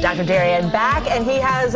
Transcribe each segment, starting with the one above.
Dr. Darien back, and he has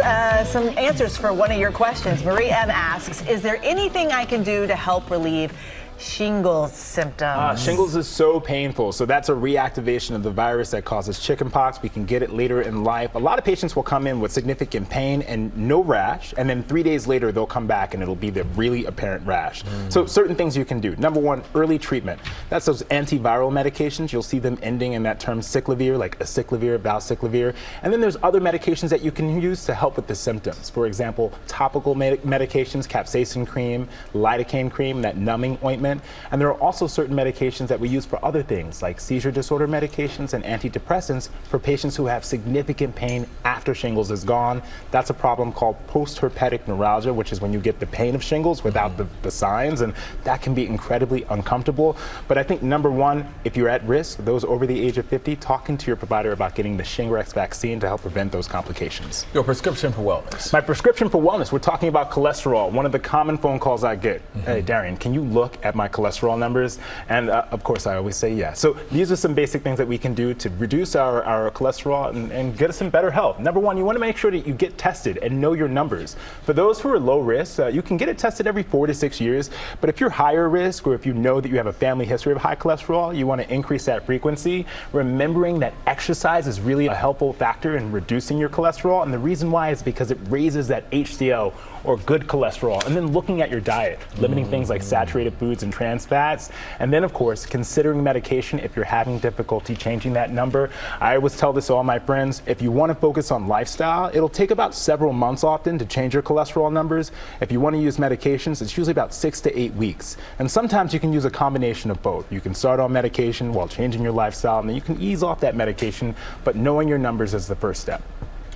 some answers for one of your questions. Marie M asks, is there anything I can do to help relieve shingles symptoms? Shingles is so painful. So that's a reactivation of the virus that causes chickenpox. We can get it later in life. A lot of patients will come in with significant pain and no rash, and then 3 days later they'll come back and it'll be the really apparent rash. So certain things you can do. Number one, early treatment. That's those antiviral medications. You'll see them ending in that term cyclovir, like acyclovir, valcyclovir. And then there's other medications that you can use to help with the symptoms. For example, topical medications, capsaicin cream, lidocaine cream, that numbing ointment. And there are also certain medications that we use for other things, like seizure disorder medications and antidepressants for patients who have significant pain after shingles is gone. That's a problem called post-herpetic neuralgia, which is when you get the pain of shingles without the signs, and that can be incredibly uncomfortable. But I think number one, if you're at risk, those over the age of 50, talking to your provider about getting the Shingrix vaccine to help prevent those complications. Your prescription for wellness. My prescription for wellness, we're talking about cholesterol. One of the common phone calls I get, hey, Darien, can you look at my cholesterol numbers? And of course, I always say yes. So these are some basic things that we can do to reduce our cholesterol and get us in better health. Number one, you want to make sure that you get tested and know your numbers. For those who are low risk, you can get it tested every 4 to 6 years. But if you're higher risk, or if you know that you have a family history of high cholesterol, you want to increase that frequency. Remembering that exercise is really a helpful factor in reducing your cholesterol. And the reason why is because it raises that HDL, or good cholesterol. And then looking at your diet, limiting things like saturated foods and trans fats. And then, of course, considering medication if you're having difficulty changing that number. I always tell this to all my friends, if you want to focus on lifestyle, it'll take about several months often to change your cholesterol numbers. If you want to use medications, it's usually about 6 to 8 weeks. And sometimes you can use a combination of both. You can start on medication while changing your lifestyle, and then you can ease off that medication, but knowing your numbers is the first step.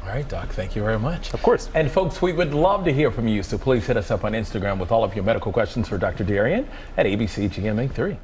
All right, Doc, thank you very much. Of course. And folks, we would love to hear from you, so please hit us up on Instagram with all of your medical questions for Dr. Darien at ABCGMA3.